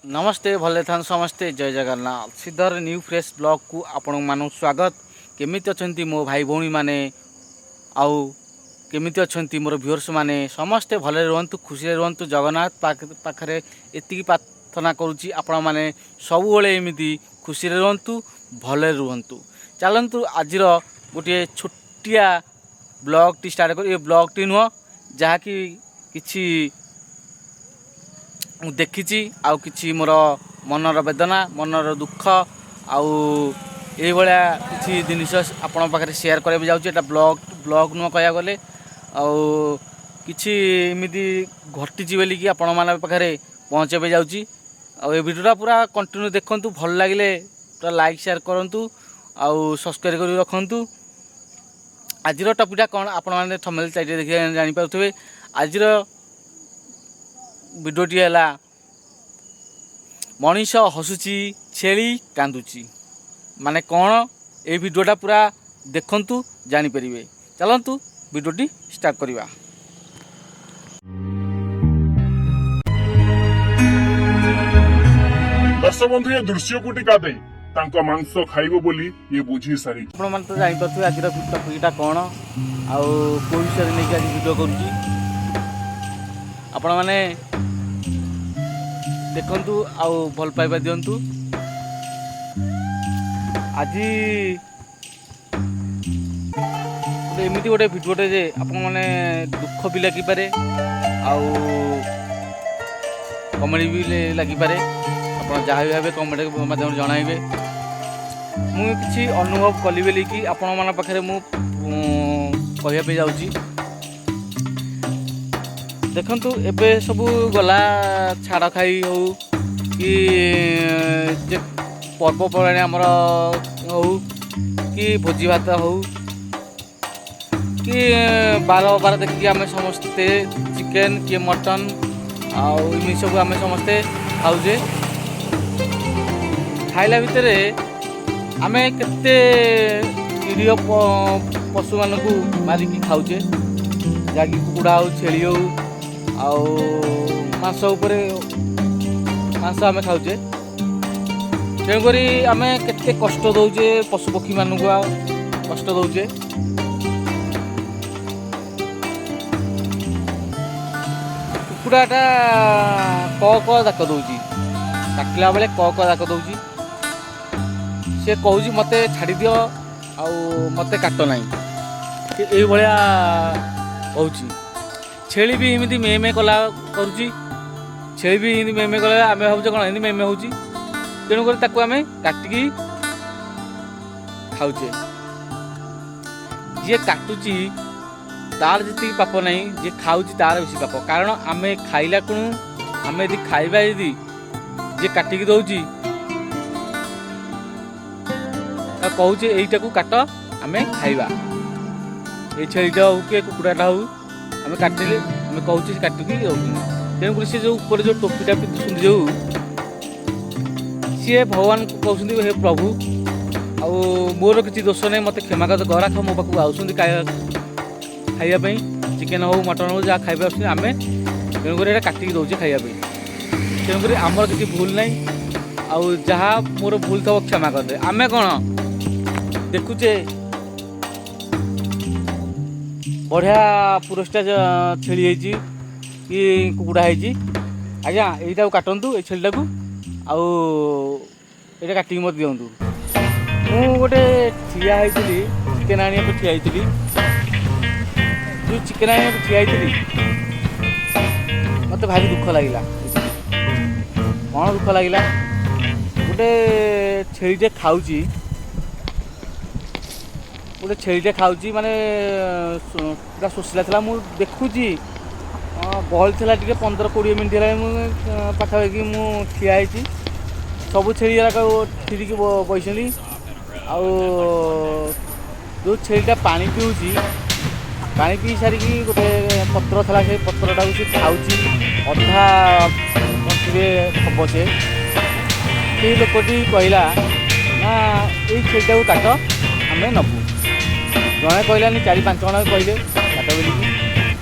नमस्ते भले थान समस्ते जय जगन्नाथ सीधर न्यू फ्रेश ब्लॉग को आपण मानक स्वागत। केमिति अछंती मो भाई भौणी माने आउ केमिति अछंती मोर व्यूअर्स माने समस्ते भले रहंतु खुशी रहंतु। जगन्नाथ पाखरे एतिकी प्रार्थना करूची आपण माने सब बेले एमिति खुशी रहंतु भले रहंतु। चलंतु आजिर गोटे छोटिया ब्लॉग टी स्टार्ट कर। ये ब्लॉग टी नुह जहा कि किछि देखी आउ कि मोर मनर वेदना मनर दुख आउ ये भाया किसी जिनिस आपण पाखे सेयार कराया जाऊँगी। ब्लॉग नुह कह गले आउ किमिति घटी बोलिकी आपण मान पाखे पहुँचे जाऊँगी। ये वीडियोटा पूरा कंटिन्यू देखु भल लगे पूरा लाइक शेयर करूँ आउ सब्सक्राइब कर रखु। आज टपिकटा कौन आपण मैंने थंबनेल टाइटल देखिए जानीपे। आज वीडियोटी है मनीष हसुची छेली कांदुची माने कौन ये वीडियोटा पूरा देखंतु जानीपर। चलतु वीडियोटी स्टार्ट करिवा। दर्शक बंधु ये दृश्य को टिका दे तांको मांस खाइबो बोली ये बुझी सारी आपण मन तो जानि परथु आज टपिकटा कौन आउ को विषय नै कि आज वीडियो करूची। आपण माने देखंतु आउ भल पाइबा दियंतु। आज एमती गोटे भिडियोटे जे आपण माने दुख भी लगी पारे आउ कमेडी भी लगी पारे। आपण जहाँ भी भावे कमेडी माध्यम जणाइबे। मु किछि अनुभव कली बेली कि आपण मान पाखरे मु कहया पे जाउची। देखंतु एबे सब गला छाड़ खाई हो कि पर्वपर्वाणी आमर हो कि भोजी भात हो कि बार देखिए आम समस्ते चिकेन कि मटन आउ सब आम समस्ते खाऊे। खाइला भितर आम केते निरीह पशु मानक मारिकी खाऊे जहाँकि कुकुड़ा हो छेली हो आउ मांस उपरे मांस आम खाऊे। तेणुक आम केते कष्ट दौचे पशु पक्षी मानक कष्ट दौचे। कुकुड़ाटा क दाक दौची डाकिला बेले क दाक दौची। से कहूँ मत छाड़ी दियो आउ मत काट ना ये भाया कहूँ। छेली भी एमती मे मे कला करुच्ची। छेली भी एमती मे मे कला आम भावुचे कौन एमती मे मे होची। तेणुक ताकू आम काटिकी खाऊे। जी काटुची तार जी पाप ना जी खाऊँ तार बेसी पाप। कारण आम खाइला कुणु आम यदि खाइबा यदि जी काटिकी दौची कहूँ यहीटा को काट आम खाइबा। ये छेलीटा हो कि कुकुड़ाटा हो आम काटिले आम कहूँ काटिकी रखुनी। तेणुक सी जो ऊपर जो टोपीटा पिंधुं जो सी भगवान को कहते हे प्रभु आउ मोर किसी दोष नहीं मत क्षमा कर गरा खा मो पाक आउस खाइबापी चिकेन हो मटन हो जहाँ खाइबा आम तेणुक ये काटिकी दौचे खाइबापी। तेणुक आमर किसी भूल ना आउ जहाँ मोर भूल थब क्षमा करदे। आम कौन देखुचे बढ़िया पुरस्कार छेली है कि कुकुड़ा है। आज्ञा यहीटा काटतु ये छेलीटा को आउ ये काटिकी मत दिंतु। मु गोटे ठिया होती चिकेन आने ठिया होती जो चिकेन आने ठिया होती मत भारी दुख लगे। कौन दुख लगे गोटे छेलीटे खाऊँ गोटे छेलीटे खाऊँ माने पूरा शोषिला था। मुझे देखुची गहल था टे 15-20 मिनट है पाखापाखि मुझे ठिया सबू छेली फिरिकी बसली आउ जो छेलीटा पानी पीऊँगी पानी पी सारिकी गोटे पत्र था से पत्रटा को खाऊँ अधा बंशी हम से लोकटी कहला ना ये छेलीटा को काट आम नबू। जड़े कहलानी 4-5 जन कहले काट बोलिकी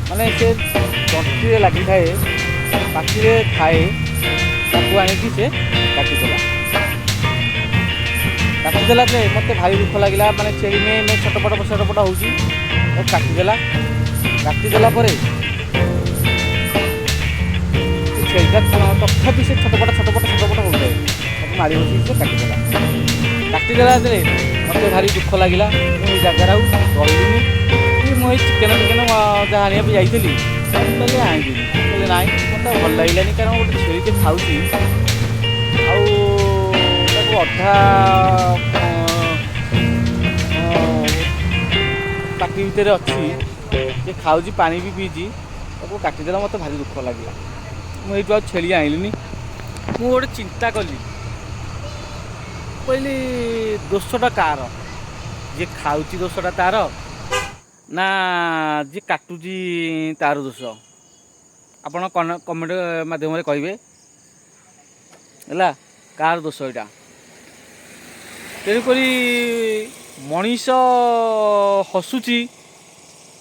माने से तंटी लगी थाए पाखिरे खाए ଆଣିକି ସେ କାଟିଦେଲା। କାଟିଦେଲା ଯେ ମୋତେ ଭାରି ଦୁଃଖ ଲାଗିଲା, ମାନେ ଛେଳି ମେ ଛଟପଟ ହେଉଛି, ତାକୁ କାଟିଦେଲା। କାଟିଦେଲା ପରେ ଛେଳିଟା ତଥାପି ସେ ଛଟପଟ ହେଉଥାଏ, ତାକୁ ମାରି ବସିକି ସେ କାଟିଦେଲା। କାଟିଦେଲା ଯେତେବେଳେ ମୋତେ ଭାରି ଦୁଃଖ ଲାଗିଲା। ମୁଁ ଏଇ ଜାଗାରେ ଆଉ ରହିଲିନି କି ମୁଁ ଏଇ ଚିକେନ ଯାହା ଆଣିବା ପାଇଁ ଯାଇଥିଲି କହିଲେ ଆଣିଲିନି। କହିଲେ ନାଇଁ, ମୋତେ ଭଲ ଲାଗିଲାନି, କାରଣ ଗୋଟେ ଛେଳିଟେ ଖାଉଛି ଆଉ ତାକୁ ଅଧା ପାଟି ଭିତରେ ଅଛି, ସେ ଖାଉଛି, ପାଣି ବି ପିଇଛି, ତାକୁ କାଟିଦେଲା। ମୋତେ ଭାରି ଦୁଃଖ ଲାଗିଲା। ମୁଁ ଏଇଠୁ ଆଉ ଛେଳି ଆଣିଲିନି। ମୁଁ ଗୋଟେ ଚିନ୍ତା କଲି, କହିଲି ଦୋଷଟା କାହାର? ଯିଏ ଖାଉଛି ଦୋଷଟା ତାର ନା ଯିଏ କାଟୁଛି ତାର ଦୋଷ? ଆପଣ କମେଣ୍ଟ ମାଧ୍ୟମରେ କହିବେ ହେଲା, କାହାର ଦୋଷ ଏଇଟା। ତେଣୁକରି ମଣିଷ ହସୁଛି,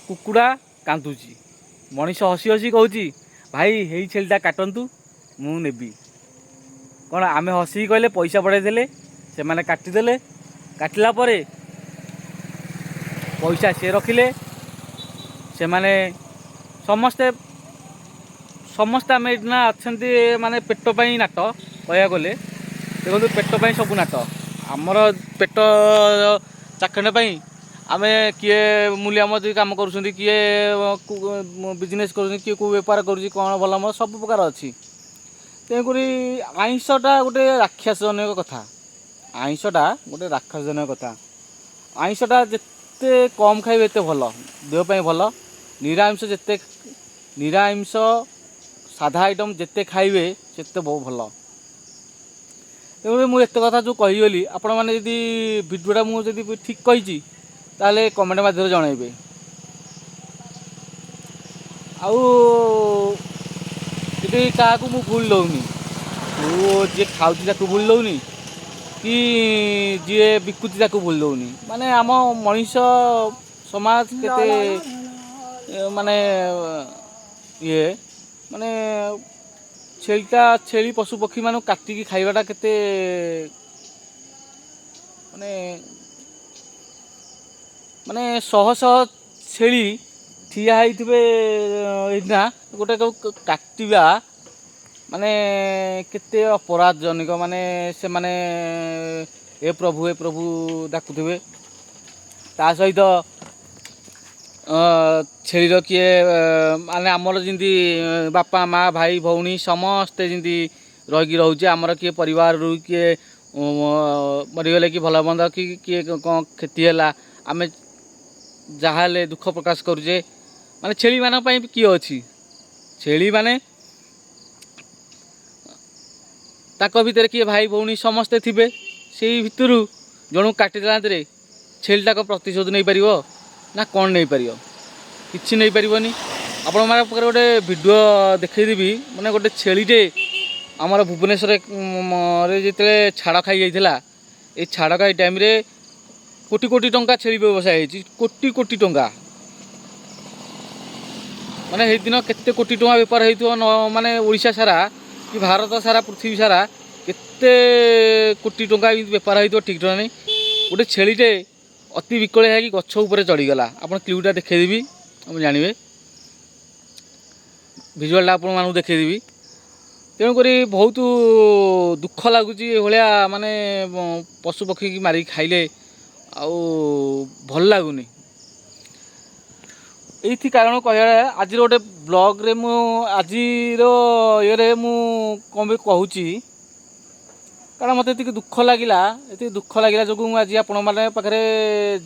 କୁକୁଡ଼ା କାନ୍ଦୁଛି। ମଣିଷ ହସି ହସି କହୁଛି ଭାଇ ହେଇ ଛେଳିଟା କାଟନ୍ତୁ, ମୁଁ ନେବି। କ'ଣ ଆମେ ହସିକି କହିଲେ, ପଇସା ବଢ଼ାଇ ଦେଲେ, ସେମାନେ କାଟିଦେଲେ। କାଟିଲା ପରେ ପଇସା ସିଏ ରଖିଲେ। ସେମାନେ ସମସ୍ତେ ଆମେ ଏଇନା ଅଛନ୍ତି, ମାନେ ପେଟ ପାଇଁ ନାଟ କହିବାକୁ ଗଲେ। ଦେଖନ୍ତୁ, ପେଟ ପାଇଁ ସବୁ ନାଟ। ଆମର ପେଟ ଚାଖଣ୍ଡ ପାଇଁ ଆମେ କିଏ ମୂଲିଆ ମଜୁରୀ କାମ କରୁଛନ୍ତି, କିଏ ବିଜନେସ୍ କରୁଛନ୍ତି, କିଏ କେଉଁ ବେପାର କରୁଛି, କ'ଣ ଭଲ ମନ୍ଦ ସବୁ ପ୍ରକାର ଅଛି। ତେଣୁକରି ଆଇଁଷଟା ଗୋଟେ ରାକ୍ଷସଜନକ କଥା। ଆଇଁଷଟା ଗୋଟେ ରାକ୍ଷସଜନକ କଥା। ଆଇଁଷଟା ଯେତେ କମ୍ ଖାଇବେ ଏତେ ଭଲ, ଦେହ ପାଇଁ ଭଲ। ନିରାମିଷ ସାଧା ଆଇଟମ୍ ଯେତେ ଖାଇବେ ସେତେ ବହୁତ ଭଲ। ତେଣୁକରି ମୁଁ ଏତେ କଥା ଯେଉଁ କହିଗଲି, ଆପଣମାନେ ଯଦି ଭିଡ଼ିଓଟା ମୁଁ ଯଦି ଠିକ୍ କହିଛି ତାହେଲେ କମେଣ୍ଟ ମାଧ୍ୟମରେ ଜଣାଇବେ। ଆଉ ଯଦି କାହାକୁ ମୁଁ ଭୁଲ ଦେଉନି, ଯିଏ ଖାଉଛି ତାକୁ ଭୁଲ ଦେଉନି, କି ଯିଏ ବିକୁଛି ତାକୁ ଭୁଲ ଦେଉନି। ମାନେ ଆମ ମଣିଷ ସମାଜ କେତେ ମାନେ ମାନେ ଛେଳି ପଶୁପକ୍ଷୀମାନଙ୍କୁ କାଟିକି ଖାଇବାଟା କେତେ ମାନେ ଶହ ଛେଳି ଠିଆ ହେଇଥିବେ ଏଇନା, ଗୋଟେ କାଟିବା ମାନେ କେତେ ଅପରାଧଜନକ। ମାନେ ସେମାନେ ଏ ପ୍ରଭୁ ଡାକୁଥିବେ। ତା ସହିତ ଛେଳିର କିଏ ମାନେ ଆମର ଯେମିତି ବାପା ମା ଭାଇ ଭଉଣୀ ସମସ୍ତେ ଯେମିତି ରହିକି ରହୁଛି, ଆମର କିଏ ପରିବାରରୁ କିଏ ମରିଗଲେ, କି ଭଲ ମନ୍ଦ, କି କିଏ କ'ଣ କ୍ଷତି ହେଲା, ଆମେ ଯାହା ହେଲେ ଦୁଃଖ ପ୍ରକାଶ କରୁଛେ। ମାନେ ଛେଳିମାନଙ୍କ ପାଇଁ କିଏ ଅଛି? ଛେଳିମାନେ ତାଙ୍କ ଭିତରେ କିଏ ଭାଇ ଭଉଣୀ ସମସ୍ତେ ଥିବେ। ସେଇ ଭିତରୁ ଜଣକୁ କାଟିଦେଲା ଭିତରେ ଛେଳିଟାକ ପ୍ରତିଶୋଧ ନେଇପାରିବ ନା କ'ଣ ନେଇପାରିବ? କିଛି ନେଇପାରିବନି। ଆପଣମାନଙ୍କ ପାଖରେ ଗୋଟେ ଭିଡ଼ିଓ ଦେଖେଇଦେବି। ମାନେ ଗୋଟେ ଛେଳିଟେ ଆମର ଭୁବନେଶ୍ୱରରେ ଯେତେବେଳେ ଛାଡ଼ ଖାଇଯାଇଥିଲା, ଏଇ ଛାଡ଼ ଖାଇ ଟାଇମ୍ରେ କୋଟି କୋଟି ଟଙ୍କା ଛେଳି ବ୍ୟବସାୟ ହେଇଛି। କୋଟି ଟଙ୍କା, ମାନେ ସେଇଦିନ କେତେ କୋଟି ଟଙ୍କା ବେପାର ହେଇଥିବ, ମାନେ ଓଡ଼ିଶା ସାରା କି ଭାରତ ସାରା, ପୃଥିବୀ ସାରା କେତେ କୋଟି ଟଙ୍କା ବେପାର ହେଇଥିବ ଠିକ୍ ଠିକଣା ନାହିଁ। ଗୋଟେ ଛେଳିଟେ ଅତି ବିକଳ ହେଇକି ଗଛ ଉପରେ ଚଢ଼ିଗଲା। ଆପଣ କ୍ଲିପ୍ଟା ଦେଖେଇଦେବି, ଆପଣ ଜାଣିବେ। ଭିଜୁଆଲଟା ଆପଣମାନଙ୍କୁ ଦେଖେଇଦେବି। ତେଣୁକରି ବହୁତ ଦୁଃଖ ଲାଗୁଛି ଏଭଳିଆ ମାନେ ପଶୁପକ୍ଷୀକି ମାରିକି ଖାଇଲେ, ଆଉ ଭଲ ଲାଗୁନି। ଏଇଥି କାରଣ କହିବା, ଆଜିର ଗୋଟେ ବ୍ଲଗ୍ରେ ମୁଁ ଆଜିର ଇଏରେ ମୁଁ କ'ଣ ବି କହୁଛି, କାରଣ ମୋତେ ଏତିକି ଦୁଃଖ ଲାଗିଲା ଯୋଗୁଁ ମୁଁ ଆଜି ଆପଣମାନଙ୍କ ପାଖରେ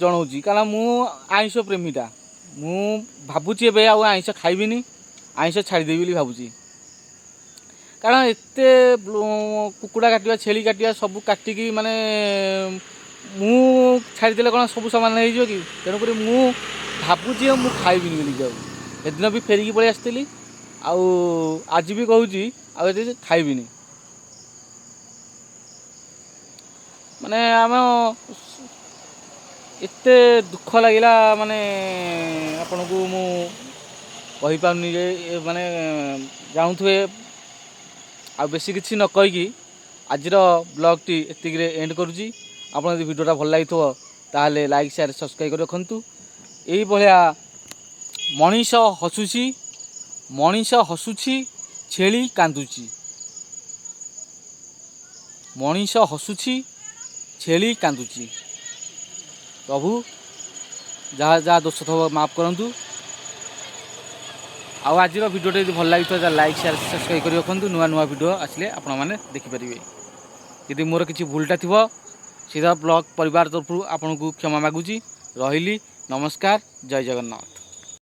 ଜଣାଉଛି। କାରଣ ମୁଁ ଆଇଁଷ ପ୍ରେମୀଟା। ମୁଁ ଭାବୁଛି ଏବେ ଆଉ ଆଇଁଷ ଖାଇବିନି, ଆଇଁଷ ଛାଡ଼ିଦେବି ବୋଲି ଭାବୁଛି। କାରଣ ଏତେ କୁକୁଡ଼ା କାଟିବା, ଛେଳି କାଟିବା, ସବୁ କାଟିକି ମାନେ ମୁଁ ଛାଡ଼ିଦେଲେ କ'ଣ ସବୁ ସମାନ ହେଇଯିବ କି? ତେଣୁକରି ମୁଁ ଭାବୁଛି ଆଉ ମୁଁ ଖାଇବିନି ବୋଲି। ଯାଉ ସେଦିନ ବି ଫେରିକି ପଳେଇ ଆସିଥିଲି, ଆଉ ଆଜି ବି କହୁଛି ଆଉ ଏତେ ଖାଇବିନି। ମାନେ ଏତେ ଦୁଃଖ ଲାଗିଲା, ମାନେ ଆପଣଙ୍କୁ ମୁଁ କହିପାରୁନି ଯେ ମାନେ ଜାଣୁଥିବେ ଆଉ ବେଶୀ କିଛି ନ କହିକି ଆଜିର ବ୍ଲଗ୍ଟି ଏତିକିରେ ଏଣ୍ଡ କରୁଛି। ଆପଣ ଯଦି ଭିଡ଼ିଓଟା ଭଲ ଲାଗିଥିବ ତାହେଲେ ଲାଇକ୍ ସେୟାର ସବସ୍କ୍ରାଇବ୍ କରି ରଖନ୍ତୁ। ଏଇଭଳିଆ ମଣିଷ ହସୁଛି ଛେଳି କାନ୍ଦୁଛି। ମଣିଷ ହସୁଛି ଛେଳି କାନ୍ଦୁଛି। ପ୍ରଭୁ ଯାହା ଯାହା ଦୋଷ ଥିବ ମାଫ କରନ୍ତୁ। ଆଉ ଆଜିର ଭିଡ଼ିଓଟି ଯଦି ଭଲ ଲାଗିଥିବ ତାହେଲେ ଲାଇକ୍ ସେୟାର ସବସ୍କ୍ରାଇବ୍ କରି ରଖନ୍ତୁ। ନୂଆ ନୂଆ ଭିଡ଼ିଓ ଆସିଲେ ଆପଣମାନେ ଦେଖିପାରିବେ। ଯଦି ମୋର କିଛି ଭୁଲଟା ଥିବ ସିଧା ବ୍ଲଗ୍ ପରିବାର ତରଫରୁ ଆପଣଙ୍କୁ କ୍ଷମା ମାଗୁଛି। ରହିଲି, ନମସ୍କାର, ଜୟ ଜଗନ୍ନାଥ।